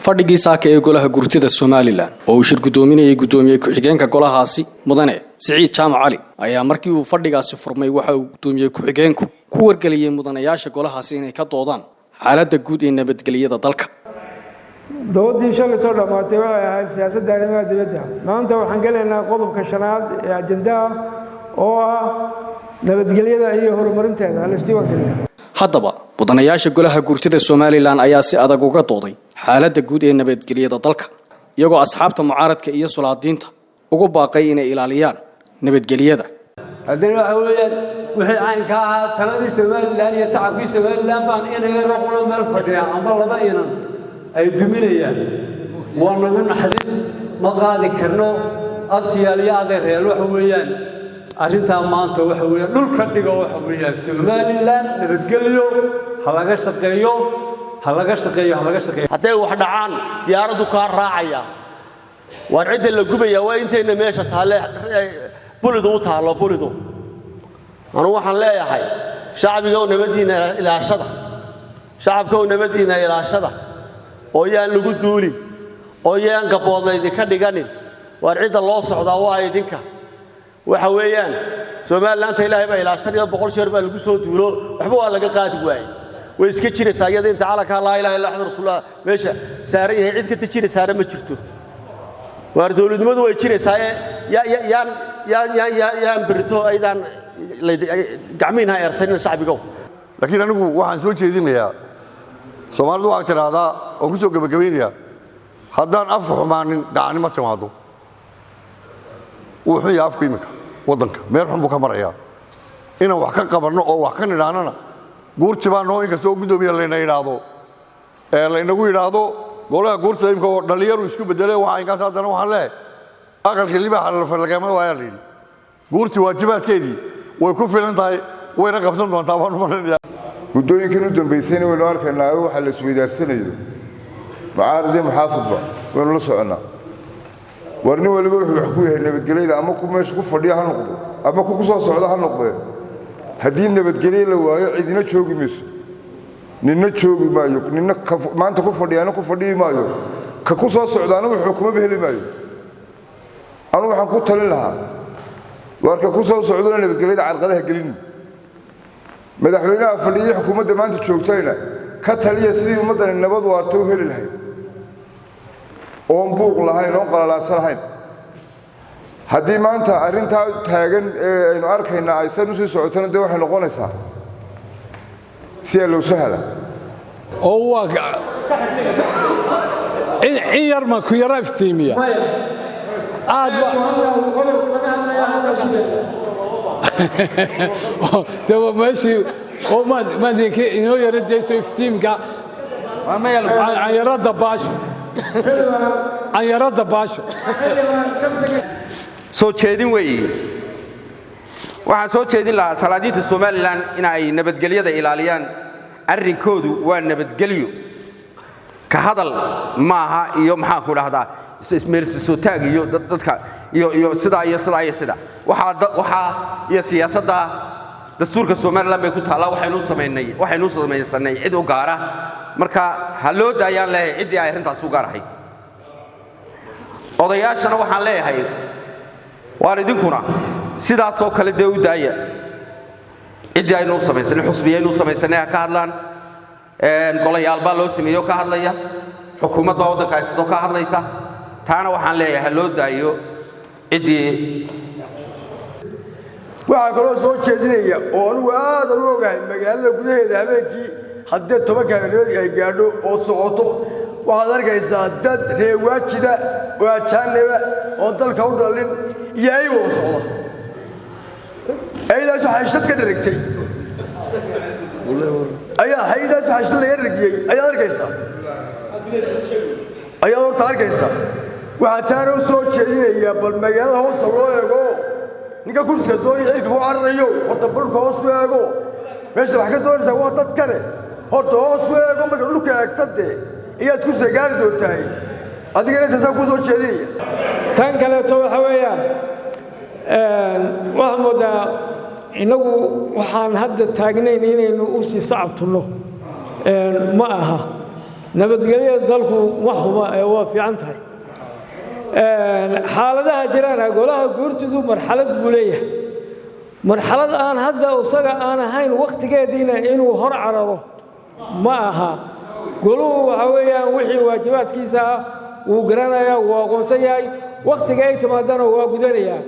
fadhigii saaka ee golaha gurtida Somaliland oo uu shir gudoominayay gudoomiye ku-xigeenka golahaasi mudane Siciid Jaamac Cali ayaa markii uu fadhigaasi furmay waxa uu gudoomiye ku-xigeenku ku wargeliyay mudanayaasha golahaasi inay ka doodaan xaaladda guud ee nabadgelyada dalka. doodii shalay dhamaatay waxay ahayd siyaasadda arrimaha dibadda. maanta waxaan galeynaa qodobka shanaad ee ajandaha oo ah nabadgelyada iyo horumarinteeda la isdiiwaangeliyo. haddaba mudanayaasha golaha gurtida Somaliland ayaa si adag uga dooday xaaladda guud ee nabadgelyada dalka iyagoo asxaabta mucaaradka iyo sulaadiinta ugu baaqay inay ilaaliyaan nabadgelyada. haddana waxa weeyaan wixii aan ka ahaa taladii Somaliland iyo tacabkii Somaliland baan inay noqono meel fadhiya ama laba inan ay duminayaan waa nagu naxdin ma qaadi karno abtiyaal iyo adeereel waxa weeyaan arrintaa maanta waxa weeyaan dhulka dhigo waxa weeyaan Somaliland nabadgelyo ha laga shaqeeyo hadday wax dhacaan diyaaradu ka raacaya war cid la gubaya waa inteena meesha taale bulidu u taalo bulidu anu waxaan leeyahay shacbiga nabadiina ilaashada oo yaan lagu duulin oo yaan gaboodnayd ka dhiganin war cid loo socdaa waa idinka waxa weeyaan Somaliland Ilaahay baa ilaashada 100 jeer baa lagu soo duulo waxba waa laga qaadi waayay way iska jiraysaa iyada inta calaka la ilaaha illa rasuulullah meesha saaran yahay cid ka tajiri saaran ma jirto war dawladnimadu way jiraysaa yaan birto aydan gacmiinha eersan shacbiga laakiin anigu waxaan soo jeedinayaa Soomaalidu waa tiraahdaa oo ku soo gabagabeynaya haddaan afka xumaanin gacanimo timaado wuxuu yahay afka imika wadanka meel xun buu ka marayaa inaan wax ka qabanno oo wax ka nidhaanana guurti baa noo inkastoo gudoomiye la yiraahdo la inagu yiraahdo golaha guurta imka oo dhalinyaro isku bedelay waxa inkaas haddana waxaan leeyahay aqalka libaaxa la farlagama waa yaalin guurti waajibaadkeedii way ku filan tahay wayna qabsan doontaa baan u maleynayaa gudooyinkan u dambeysayna waynu arkaynaa waxa la isweydaarsanaayo mucaaradii muxaafadba waynu la soconaa warni waliba wuxuu wax ku yahay nabadgelyada ama ku meesha ku fadhiya ha noqdo ama ku soo socda ha noqdo haddii nabadgelyo la waayo cidina joogi mayso ninna joogi maayo ninna maanta ku fadhiyana ku fadhiyi maayo ka ku soo socdaana wuxuu kuma heli maayo anu waxaan ku talin lahaa warka ku soo socdana nabadgelyada carqadaha gelin madaxweynaha fadhiya xukuumadda maanta joogtayna ka taliya sidii ummaddan nabad waarta u heli lahayd oon buuq lahayn oon qalalaasan lahayn haddii maanta arrintaa taagan ee aynu arkayna aysan u sii socotana dee waxay noqonaysaa si loo sahla oo waa in yar ma ku yara iftiimiya aad dewa meeshii oo ma dinka inoo yara deyso iftiimka aan yarada baasho soo jeedin weeye waxaan soo jeedin lahaa salaadiinta Somaliland in ay nabadgelyada ilaaliyaan arrinkoodu waa nabadgelyo ka hadal maaha iyo maxaa ku dhahdaa ismeersi soo taag iyo dadka iyo sida waxa iyo siyaasadda dastuurka Somaliland bay ku taalaa waxaynu sameynay cid u gaara marka ha loo daayaan leeyahay cidii ay arintaas u gaarahay odayaashana waxaan leeyahay waan idinkuna sidaas oo kale u daaya cidii aynu sameysay xusbiyaynu sameysay ka hadlaan golayaal baa loo sameeyo ka hadlaya xukuumadda waddanka soo ka hadlaysa taana waxaan leeyahay loo daayo cidii waxa kaloo soo jeedinaya oo anigu aad u ogahay magaalada gudaheeda habeenkii haddii 10 kaamirad ay gaadho oo socoto waxaad arkaysaa dad reewaajida oo ajaanaba oo dalka u dhalin iyo ay wada socda aydaas waxay shad ka dheregtay haydaas waxay shad laga dheregiyey ayaad arkaysaa waxaa taana u soo jeedinaya bal magaalada hoos loo eego ninka kursiga doonaya ilka ku cararayo horta bulka hoos u eego meesha wax ka doonaysaa waa dad kale horta hoos u eego marka dhulka eegtade iyaad kursiga gaari doontahay adigana intaasaa ku soo jeedinaya tan kaleeto waxa weeyaan waxaan moodaa inagu waxaan hadda taagnayn inaynu u sii sacabtuno ma aha nabadgelyada dalku wax huma ee waa fiican tahay xaaladaha jiraan golaha guurtidu marxalad buu leeyahay marxalad aan hadda isaga aan ahayn waqtigeediina inuu hor cararo ma aha goluhu waxa weeyaan wixii waajibaadkiisa ah wuu garanayaa wuu aqoonsan yahay waqtiga ay timaadana waa gudanayaa